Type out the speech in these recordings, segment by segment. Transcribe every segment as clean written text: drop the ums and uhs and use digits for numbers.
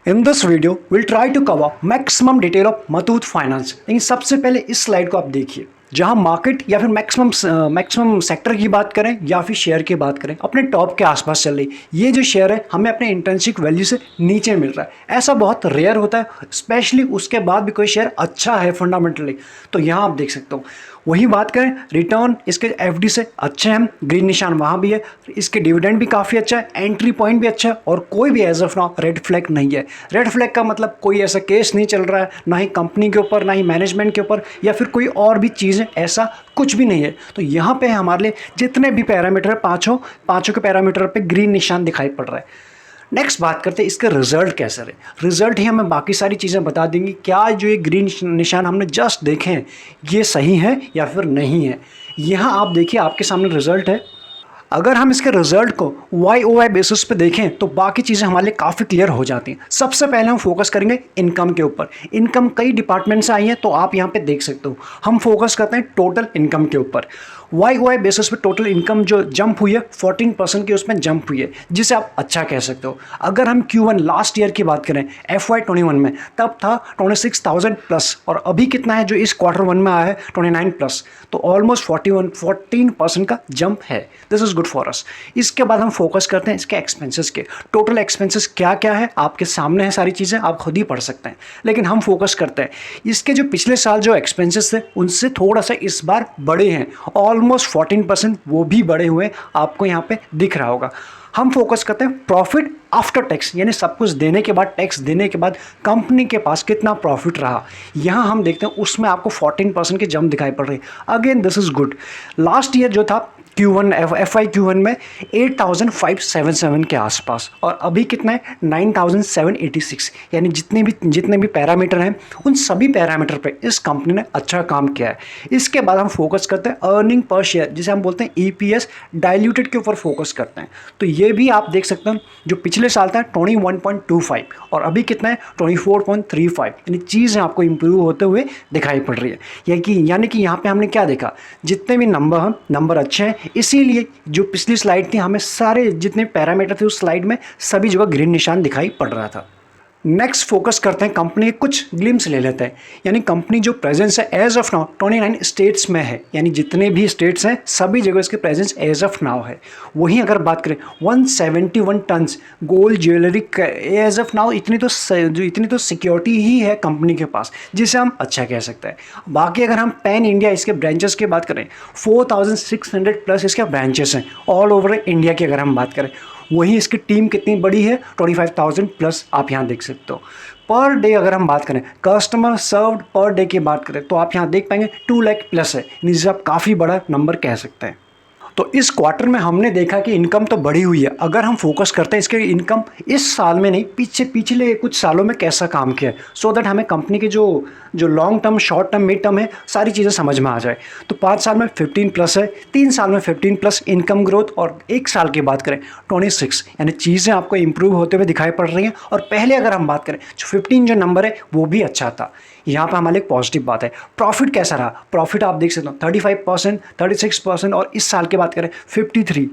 In this video, we'll try to cover maximum detail of Muthoot Finance। लेकिन सबसे पहले इस स्लाइड को आप देखिए, जहां मार्केट या फिर मैक्सिमम सेक्टर की बात करें या फिर शेयर की बात करें, अपने टॉप के आसपास चल रही। ये जो शेयर है हमें अपने इंट्रिंसिक वैल्यू से नीचे मिल रहा है। ऐसा बहुत रेयर होता है, स्पेशली उसके बाद भी कोई शेयर अच्छा है फंडामेंटली। तो यहाँ आप देख सकते हो। वही बात करें रिटर्न, इसके एफडी से अच्छे हैं, ग्रीन निशान वहाँ भी है, इसके डिविडेंड भी काफ़ी अच्छा है, एंट्री पॉइंट भी अच्छा है और कोई भी as of now red flag नहीं है। रेड फ्लैग का मतलब कोई ऐसा केस नहीं चल रहा है, ना ही कंपनी के ऊपर, ना ही मैनेजमेंट के ऊपर या फिर कोई और भी चीज़ है, ऐसा कुछ भी नहीं है। तो यहाँ पे हमारे लिए जितने भी पैरामीटर है पाँचों के पैरामीटर पे ग्रीन निशान दिखाई पड़ रहा है। नेक्स्ट बात करते हैं इसके रिजल्ट कैसे रहे। रिजल्ट ही हमें बाकी सारी चीज़ें बता देंगी, क्या जो ये ग्रीन निशान हमने जस्ट देखे हैं ये सही है या फिर नहीं है। यहाँ आप देखिए, आपके सामने रिजल्ट है। अगर हम इसके रिजल्ट को YoY बेसिस पे देखें तो बाकी चीज़ें हमारे लिए काफ़ी क्लियर हो जाती हैं। सबसे पहले हम फोकस करेंगे इनकम के ऊपर। इनकम कई डिपार्टमेंट से आई है, तो आप यहाँ पे देख सकते हो। हम फोकस करते हैं टोटल इनकम के ऊपर। YoY बेसिस पे टोटल इनकम जो जंप हुई है 14% की, उसमें जंप हुई है, जिसे आप अच्छा कह सकते हो। अगर हम Q1 लास्ट ईयर की बात करें FY21 में, तब था 26,000 प्लस, और अभी कितना है जो इस Q1 में आया है 29 प्लस, तो ऑलमोस्ट 14% का जंप है। This is good for us. इसके बाद हम फोकस करते हैं इसके एक्सपेंसेस के। टोटल एक्सपेंसेस क्या क्या है आपके सामने है, सारी चीज़ें आप खुद ही पढ़ सकते हैं, लेकिन हम फोकस करते हैं इसके जो पिछले साल जो एक्सपेंसेस थे उनसे थोड़ा सा इस बार बड़े हैं, ऑलमोस्ट 14% वो भी बड़े हुए आपको यहाँ पे दिख रहा होगा। हम फोकस करते हैं प्रॉफिट आफ्टर टैक्स, यानी सब कुछ देने के बाद, टैक्स देने के बाद कंपनी के पास कितना प्रॉफिट रहा। यहाँ हम देखते हैं उसमें आपको 14% की जंप दिखाई पड़ रही है। Again this is good. Last year जो था Q1 FY Q1 में 8,577 के आसपास, और अभी कितना है 9,786, यानी जितने भी पैरामीटर हैं उन सभी पैरामीटर पे इस कंपनी ने अच्छा काम किया है। इसके बाद हम फोकस करते हैं अर्निंग पर शेयर, जिसे हम बोलते हैं EPS डाइल्यूटेड के ऊपर फोकस करते हैं। तो ये भी आप देख सकते हैं, जो पिछले साल था 21.25 और अभी कितना है 24.35, यानी चीज़ें आपको इंप्रूव होते हुए दिखाई पड़ रही है। यानी कि यहाँ पे हमने क्या देखा, जितने भी नंबर अच्छे हैं, इसीलिए जो पिछली स्लाइड थी हमें सारे जितने पैरामीटर थे उस स्लाइड में सभी जगह ग्रीन निशान दिखाई पड़ रहा था। नेक्स्ट फोकस करते हैं कंपनी के कुछ ग्लिम्स ले लेते हैं, यानी कंपनी जो प्रेजेंस है एज ऑफ नाउ 29 स्टेट्स में है, यानी जितने भी स्टेट्स हैं सभी जगह इसके प्रेजेंस एज ऑफ नाउ है। वहीं अगर बात करें 171 tons gold jewellery as of now, इतनी तो सिक्योरिटी ही है कंपनी के पास, जिसे हम अच्छा कह सकते हैं। बाकी अगर हम पैन इंडिया इसके ब्रांचेस की बात करें 4,600 प्लस इसके ब्रांचेस हैं ऑल ओवर इंडिया की। अगर हम बात करें वहीं इसकी टीम कितनी बड़ी है 25,000 प्लस, आप यहाँ देख सकते हो। पर डे अगर हम बात करें, कस्टमर सर्व्ड पर डे की बात करें, तो आप यहाँ देख पाएंगे 2 लाख प्लस है, जिसे आप काफ़ी बड़ा नंबर कह सकते हैं। तो इस क्वार्टर में हमने देखा कि इनकम तो बढ़ी हुई है। अगर हम फोकस करते हैं इसके इनकम इस साल में नहीं, पिछले कुछ सालों में कैसा काम किया है, सो दैट हमें कंपनी के जो long term, short term, mid term है, सारी चीज़ें समझ में आ जाए। तो 5 साल में 15 प्लस है, 3 साल में 15 प्लस इनकम ग्रोथ, और 1 साल की बात करें 26, यानी चीज़ें आपको इंप्रूव होते हुए दिखाई पड़ रही हैं। और पहले अगर हम बात करें 15 जो नंबर है वो भी अच्छा था। यहाँ पर हमारे एक पॉजिटिव बात है। प्रॉफिट कैसा रहा, प्रॉफिट आप देख सकते हो 35%, 36%, और इस साल की बात करें 53,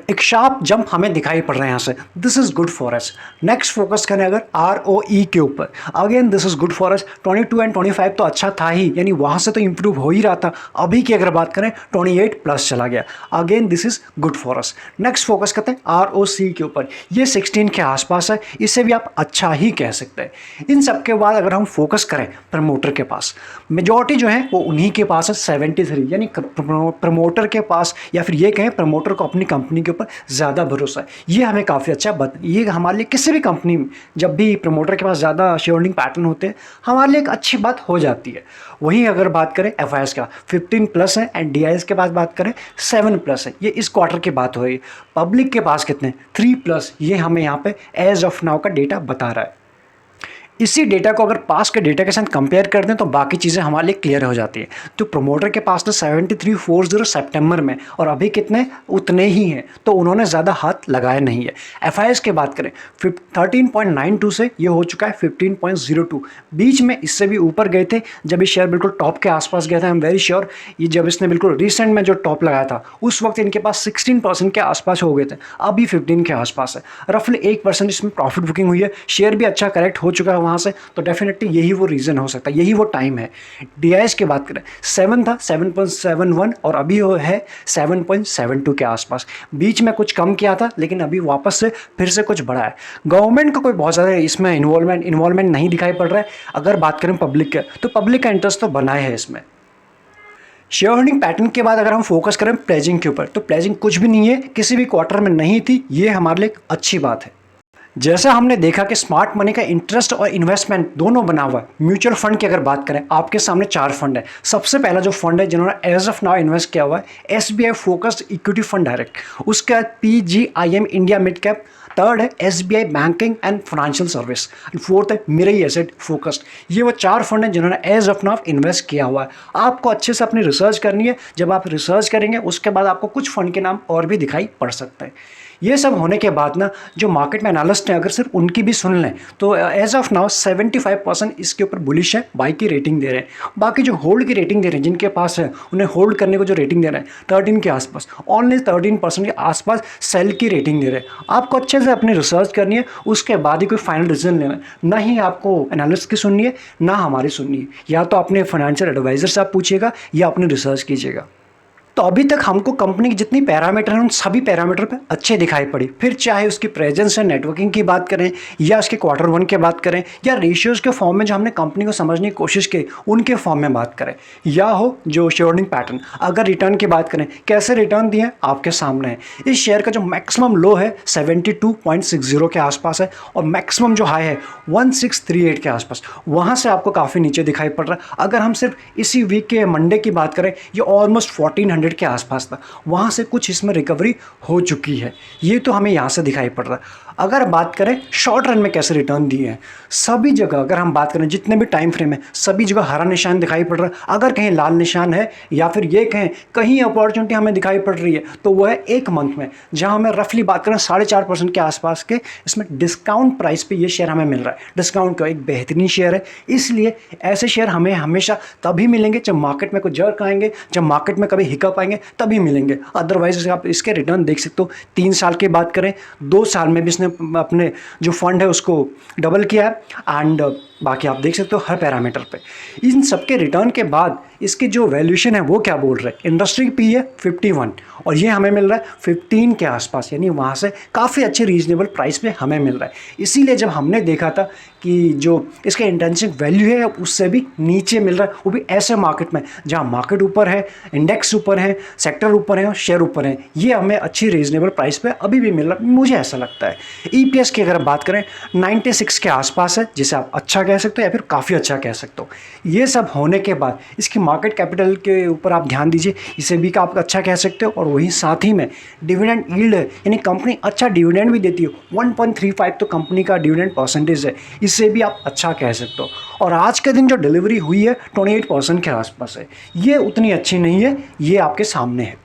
एक शार्प जंप हमें दिखाई पड़ रहा है यहाँ से। This is good for us. Next focus करें अगर ROE के ऊपर, again this is good for us. 22 and 25 तो अच्छा था ही, यानी वहाँ से तो इंप्रूव हो ही रहा था। अभी की अगर बात करें 28 प्लस चला गया, again this is good for us. Next focus करते हैं ROC के ऊपर, ये 16 के आसपास है, इससे भी आप अच्छा ही कह सकते हैं। इन सब के बाद अगर हम फोकस करें प्रमोटर के पास, मेजॉरिटी जो है वो उन्हीं के पास है 73, यानी प्रमोटर के पास, या फिर ये कहें प्रमोटर को अपनी कंपनी के ऊपर ज़्यादा भरोसा है। ये हमें काफ़ी अच्छा ये हमारे लिए किसी भी कंपनी में जब भी प्रमोटर के पास ज़्यादा शेयर होल्डिंग पैटर्न होते हैं, हमारे लिए एक अच्छी बात हो जाती है। वहीं अगर बात करें FIS का 15 प्लस है, एंड DIS के पास बात करें 7 प्लस है। ये इस क्वार्टर की बात हो रही है। पब्लिक के पास कितने 3 प्लस, ये हमें यहाँ पे एज ऑफ नाउ का डेटा बता रहा है। इसी डेटा को अगर पास के डेटा के साथ कंपेयर कर दें तो बाकी चीज़ें हमारे लिए क्लियर हो जाती है। तो प्रमोटर के पास तो 7340 सितंबर में और अभी कितने उतने ही हैं, तो उन्होंने ज़्यादा हाथ लगाया नहीं है। एफआईएस की बात करें 13.92 से ये हो चुका है 15.02। बीच में इससे भी ऊपर गए थे जब ये शेयर बिल्कुल टॉप के आसपास गया था। आई एम वेरी श्योर ये जब इसने बिल्कुल रिसेंट में जो टॉप लगाया था उस वक्त इनके पास 16% के आसपास हो गए थे, अभी 15 के आसपास है। रफली 1% इसमें प्रॉफिट बुकिंग हुई है। शेयर भी अच्छा करेक्ट हो चुका है वहाँ से, तो डेफिनेटली यही वो रीज़न हो सकता है, यही वो टाइम है। डीआईएस की बात करें 7 था 7.71 और अभी वो है 7.72 के आसपास। बीच में कुछ कम किया था लेकिन अभी वापस से फिर से कुछ बढ़ा है। गवर्नमेंट का कोई बहुत ज़्यादा इसमें इन्वॉल्वमेंट नहीं दिखाई पड़ रहा है। अगर बात करें पब्लिक के, तो पब्लिक का इंटरेस्ट तो बना है इसमें। शेयर होल्डिंग पैटर्न के बाद अगर हम फोकस करें प्लेजिंग के ऊपर, तो प्लेजिंग कुछ भी नहीं है, किसी भी क्वार्टर में नहीं थी, ये हमारे लिए एक अच्छी बात है। जैसा हमने देखा कि स्मार्ट मनी का इंटरेस्ट और इन्वेस्टमेंट दोनों बना हुआ है। म्यूचुअल फंड की अगर बात करें, आपके सामने 4 फंड है। सबसे पहला जो फंड है जिन्होंने एज ऑफ नाउ इन्वेस्ट किया हुआ है, SBI focused equity fund direct. उसके बाद PGIM India mid cap. Third है SBI banking and financial service. Fourth है मिरई एसेट फोकस्ड। ये वो 4 फंड हैं जिन्होंने एज ऑफ नाउ इन्वेस्ट किया हुआ है। आपको अच्छे से अपनी रिसर्च करनी है। जब आप रिसर्च करेंगे उसके बाद आपको कुछ फंड के नाम और भी दिखाई पड़ सकते हैं। ये सब होने के बाद ना, जो मार्केट में एनालिस्ट हैं अगर सिर्फ उनकी भी सुन लें तो एज ऑफ नाउ 75% इसके ऊपर बुलिश है, बाई की रेटिंग दे रहे हैं। बाकी जो होल्ड की रेटिंग दे रहे हैं, जिनके पास है उन्हें होल्ड करने को जो रेटिंग दे रहे हैं 13 के आसपास, ओनली 13% के आसपास सेल की रेटिंग दे रहे हैं। आपको अच्छे से अपनी रिसर्च करनी है, उसके बाद ही कोई फाइनल डिसीजन लेना है। ना ही आपको एनालिस्ट की सुननी है, ना हमारी सुननी है। या तो अपने फाइनेंशियल एडवाइजर से आप पूछिएगा या अपनी रिसर्च कीजिएगा। तो अभी तक हमको कंपनी की जितनी पैरामीटर हैं उन सभी पैरामीटर पे अच्छे दिखाई पड़ी। फिर चाहे उसकी प्रेजेंस है, नेटवर्किंग की बात करें, या उसके क्वार्टर 1 की बात करें, या रेशियोज के फॉर्म में जो हमने कंपनी को समझने की कोशिश की उनके फॉर्म में बात करें, या हो जो शेयर होल्डिंग पैटर्न। अगर रिटर्न की बात करें, कैसे रिटर्न दिए आपके सामने है। इस शेयर का जो मैक्सिमम लो है 72.60 के आसपास है और मैक्सिमम जो हाई है 1638 के आसपास। वहाँ से आपको काफ़ी नीचे दिखाई पड़ रहा है। अगर हम सिर्फ इसी वीक के मंडे की बात करें, ये ऑलमोस्ट 1400 के आसपास था। वहां से कुछ इसमें रिकवरी हो चुकी है, ये तो हमें यहां से दिखाई पड़ रहा है। अगर बात करें शॉर्ट रन में कैसे रिटर्न दिए हैं, सभी जगह अगर हम बात करें जितने भी टाइम फ्रेम है, सभी जगह हरा निशान दिखाई पड़ रहा है। अगर कहीं लाल निशान है या फिर ये कहें कहीं अपॉर्चुनिटी हमें दिखाई पड़ रही है, तो वह है 1 मंथ में, जहां हमें रफली बात करें 4.5% के आसपास के इसमें डिस्काउंट प्राइस पे ये शेयर हमें मिल रहा है। डिस्काउंट का एक बेहतरीन शेयर है, इसलिए ऐसे शेयर हमें हमेशा तभी मिलेंगे जब मार्केट में कोई जर्क आएंगे, जब मार्केट में कभी हिकअप आएंगे तभी मिलेंगे। अदरवाइज आप इसके रिटर्न देख सकते हो। 3 साल की बात करें, 2 साल में भी इसने अपने जो फंड है उसको डबल किया है। एंड बाकी आप देख सकते हो हर पैरामीटर पे। इन सबके रिटर्न के बाद इसकी जो वैल्यूएशन है वो क्या बोल रहे हैं, इंडस्ट्री की पी है 51 और ये हमें मिल रहा है 15 के आसपास, यानी वहाँ से काफ़ी अच्छे रीजनेबल प्राइस पे हमें मिल रहा है। इसीलिए जब हमने देखा था कि जो इसका इंट्रिंसिक वैल्यू है उससे भी नीचे मिल रहा है, वो भी ऐसे मार्केट में जहाँ मार्केट ऊपर है, इंडेक्स ऊपर है, सेक्टर ऊपर है और शेयर ऊपर है, ये हमें अच्छी रीजनेबल प्राइस पे अभी भी मिल रहा है, मुझे ऐसा लगता है। ईपीएस की अगर बात करें 96 के आसपास है, जिसे आप अच्छा कह सकते हो या फिर काफ़ी अच्छा कह सकते हो। ये सब होने के बाद इसकी मार्केट कैपिटल के ऊपर आप ध्यान दीजिए, इसे भी आप अच्छा कह सकते हो। और वहीं साथ ही में डिविडेंड यील्ड है, यानी कंपनी अच्छा डिविडेंड भी देती है। 1.35 तो कंपनी का डिविडेंड परसेंटेज है, इससे भी आप अच्छा कह सकते हो। और आज के दिन जो डिलीवरी हुई है 28% के आसपास है, ये उतनी अच्छी नहीं है, ये आपके सामने है।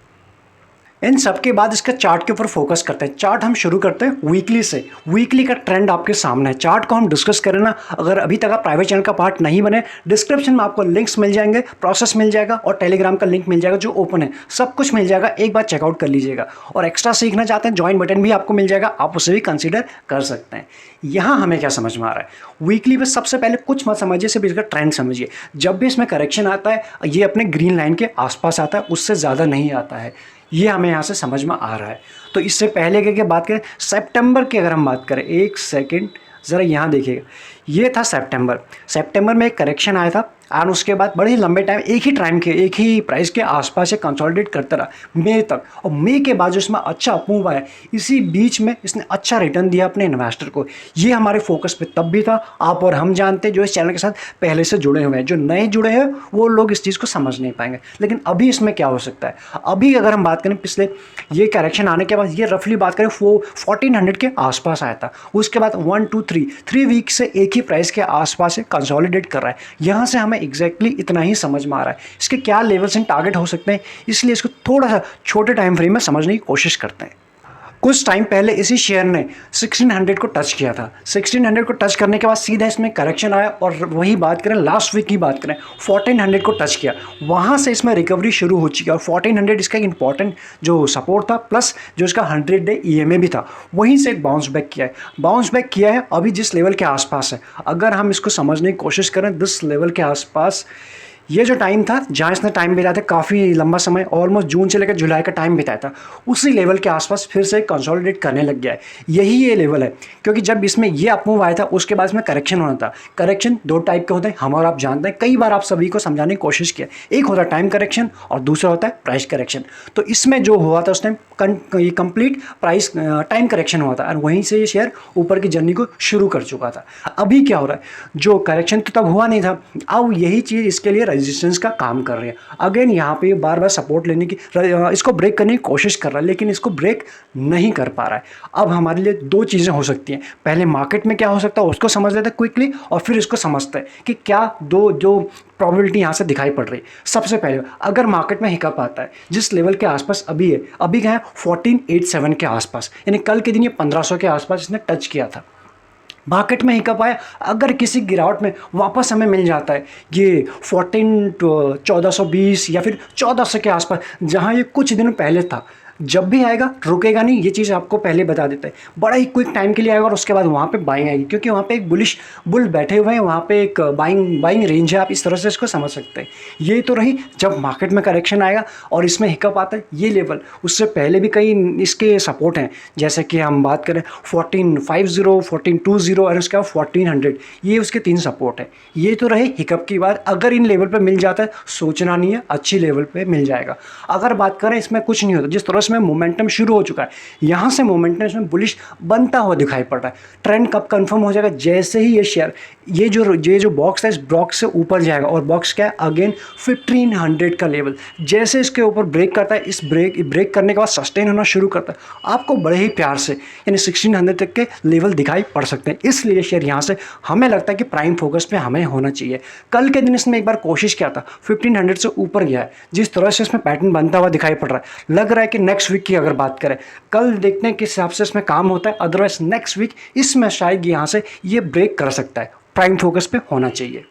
इन सब के बाद इसका चार्ट के ऊपर फोकस करते हैं। चार्ट हम शुरू करते हैं वीकली से। वीकली का ट्रेंड आपके सामने है, चार्ट को हम डिस्कस करें ना। अगर अभी तक आप प्राइवेट चैनल का पार्ट नहीं बने, डिस्क्रिप्शन में आपको लिंक्स मिल जाएंगे, प्रोसेस मिल जाएगा और टेलीग्राम का लिंक मिल जाएगा जो ओपन है, सब कुछ मिल जाएगा, एक बार चेकआउट कर लीजिएगा। और एक्स्ट्रा सीखना चाहते हैं, ज्वाइन बटन भी आपको मिल जाएगा, आप उसे भी कंसिडर कर सकते हैं। यहाँ हमें क्या समझ में आ रहा है, वीकली में सबसे पहले कुछ मत समझिए, सिर्फ इसका ट्रेंड समझिए। जब भी इसमें करेक्शन आता है, ये अपने ग्रीन लाइन के आसपास आता है, उससे ज़्यादा नहीं आता है, ये हमें यहाँ से समझ में आ रहा है। तो इससे पहले के बात करें सितंबर की, अगर हम बात करें, एक सेकंड ज़रा यहाँ देखिएगा, ये था सितंबर में एक करेक्शन आया था और उसके बाद बड़े ही लंबे टाइम एक ही प्राइस के आसपास से कंसोलिडेट करता रहा मई तक, और मई के बाद जो इसमें अच्छा अपमूव आया, इसी बीच में इसने अच्छा रिटर्न दिया अपने इन्वेस्टर को। ये हमारे फोकस पे तब भी था। आप और हम जानते हैं, जो इस चैनल के साथ पहले से जुड़े हुए हैं, जो नए जुड़े हैं वो लोग इस चीज़ को समझ नहीं पाएंगे। लेकिन अभी इसमें क्या हो सकता है, अभी अगर हम बात करें पिछले ये करेक्शन आने के बाद, ये रफली बात करें 1400 के आसपास आया था। उसके बाद 1 2 3 वीक से एक ही प्राइस के आसपास से कंसोलिडेट कर रहा है। यहाँ से हमें एग्जैक्टली इतना ही समझ में आ रहा है इसके क्या लेवल्स एंड टारगेट हो सकते हैं, इसलिए इसको थोड़ा सा छोटे टाइम फ्रेम में समझने की कोशिश करते हैं। कुछ टाइम पहले इसी शेयर ने 1600 को टच किया था। 1600 को टच करने के बाद सीधा इसमें करेक्शन आया, और वही बात करें लास्ट वीक की बात करें 1400 को टच किया, वहाँ से इसमें रिकवरी शुरू हो चुकी है। और 1400 इसका एक इंपॉर्टेंट जो सपोर्ट था, प्लस जो इसका 100 डे EMA भी था, वहीं से एक बाउंस बैक किया है अभी जिस लेवल के आसपास है। अगर हम इसको समझने की कोशिश करें, जिस लेवल के आसपास ये जो टाइम था जहाँ इसने टाइम बिताया था, काफ़ी लंबा समय, ऑलमोस्ट जून से लेकर जुलाई का टाइम बिताया था, उसी लेवल के आसपास फिर से कंसोलिडेट करने लग गया है। यही ये लेवल है, क्योंकि जब इसमें ये अपमूव आया था उसके बाद इसमें करेक्शन होना था। करेक्शन दो टाइप के होते हैं, हम और आप जानते हैं, कई बार आप सभी को समझाने की कोशिश किया। एक होता है टाइम करेक्शन और दूसरा होता है प्राइस करेक्शन। तो इसमें जो हुआ था उस टाइम ये कंप्लीट प्राइस टाइम करेक्शन हुआ था, और वहीं से ये शेयर ऊपर की जर्नी को शुरू कर चुका था। अभी क्या हो रहा है, जो करेक्शन तो तब हुआ नहीं था, अब यही चीज़ इसके लिए रेजिस्टेंस का काम कर रही है। अगेन यहाँ पे बार बार सपोर्ट लेने की, इसको ब्रेक करने की कोशिश कर रहा है, लेकिन इसको ब्रेक नहीं कर पा रहा है। अब हमारे लिए दो चीज़ें हो सकती हैं, पहले मार्केट में क्या हो सकता है उसको समझ लेते हैं क्विकली, और फिर इसको समझते हैं कि क्या दो जो प्रॉबिलिटी यहाँ से दिखाई पड़ रही है। सबसे पहले अगर मार्केट में हिकअप आता है जिस लेवल के आसपास अभी है, अभी क्या है 1487 के आसपास, यानी कल के दिन ये 1500 के आसपास इसने टच किया था। मार्केट में हिकअप आया, अगर किसी गिरावट में वापस हमें मिल जाता है ये 1420 या फिर 1400 के आसपास, जहाँ ये कुछ दिन पहले था, जब भी आएगा रुकेगा नहीं, ये चीज़ आपको पहले बता देते हैं। बड़ा ही क्विक टाइम के लिए आएगा और उसके बाद वहाँ पे बाइंग आएगी, क्योंकि वहाँ पे एक बुलिश बुल बैठे हुए हैं, वहाँ पे एक बाइंग रेंज है। आप इस तरह से इसको समझ सकते हैं। ये तो रही जब मार्केट में करेक्शन आएगा और इसमें हिकअप आता है, ये लेवल उससे पहले भी कई इसके सपोर्ट हैं, जैसे कि हम बात करें 1450, 1420 और उसके बाद 1400, ये उसके 3 सपोर्ट है। ये तो रहे हिकअप की बात। अगर इन लेवल पर मिल जाता है सोचना नहीं है, अच्छी लेवल पर मिल जाएगा। अगर बात करें इसमें कुछ नहीं होता, जिस तरह में मोमेंटम शुरू हो चुका है, यहां से मोमेंटम इसमें बुलिश बनता हुआ दिखाई पड़ रहा है। ट्रेंड कब कंफर्म हो जाएगा, जैसे ही ये शेयर ये जो बॉक्स है, इस बॉक्स से ऊपर जाएगा, और बॉक्स क्या है अगेन 1500 का लेवल, जैसे इसके ऊपर ब्रेक करता है, इस ब्रेक करने के बाद सस्टेन होना शुरू करता है, आपको बड़े ही प्यार से यानी 1600 तक के लेवल दिखाई पड़ सकते हैं। इसलिए शेयर यहाँ से हमें लगता है कि प्राइम फोकस पे हमें होना चाहिए। कल के दिन इसने एक बार कोशिश किया था, 1500 से ऊपर गया है, जिस तरह से इसमें पैटर्न बनता हुआ दिखाई पड़ रहा है, लग रहा है कि नेक्स्ट वीक की अगर बात करें, कल देखते हैं किस हिसाब से इसमें काम होता है, अदरवाइज नेक्स्ट वीक इसमें शायद यहाँ से ये ब्रेक कर सकता है। प्राइम फोकस पे होना चाहिए।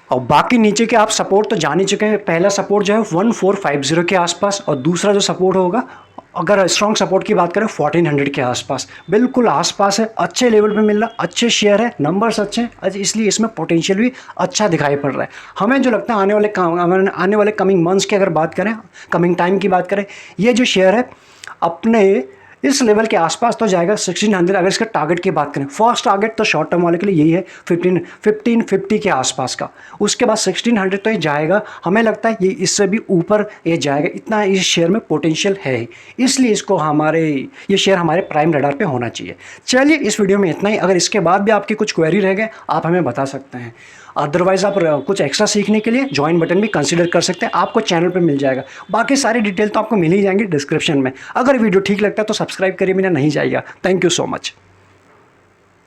और बाकी नीचे के आप सपोर्ट तो जान ही चुके हैं। पहला सपोर्ट जो है 1450 के आसपास, और दूसरा जो सपोर्ट होगा, अगर स्ट्रॉन्ग सपोर्ट की बात करें 1400 के आसपास, बिल्कुल आसपास है, अच्छे लेवल पे मिल रहा, अच्छे शेयर है, नंबर्स अच्छे हैं, इसलिए इसमें पोटेंशियल भी अच्छा दिखाई पड़ रहा है। हमें जो लगता है आने वाले कमिंग मंथ्स की अगर बात करें, कमिंग टाइम की बात करें, ये जो शेयर है अपने इस लेवल के आसपास तो जाएगा 1600। अगर इसका टारगेट की बात करें, फर्स्ट टारगेट तो शॉर्ट टर्म वाले के लिए यही है 1550 के आसपास का, उसके बाद 1600 तो ये जाएगा। हमें लगता है ये इससे भी ऊपर ये जाएगा, इतना इस शेयर में पोटेंशियल है, इसलिए इसको ये शेयर हमारे प्राइम रडार पे होना चाहिए। चलिए इस वीडियो में इतना ही। अगर इसके बाद भी आपकी कुछ क्वेरी रह गए आप हमें बता सकते हैं, अदरवाइज़ आप कुछ एक्स्ट्रा सीखने के लिए ज्वाइन बटन भी कंसीडर कर सकते हैं, आपको चैनल पे मिल जाएगा। बाकी सारी डिटेल तो आपको मिल ही जाएंगी डिस्क्रिप्शन में। अगर वीडियो ठीक लगता है तो सब्सक्राइब करिए, बिना नहीं जाएगा। Thank you so much.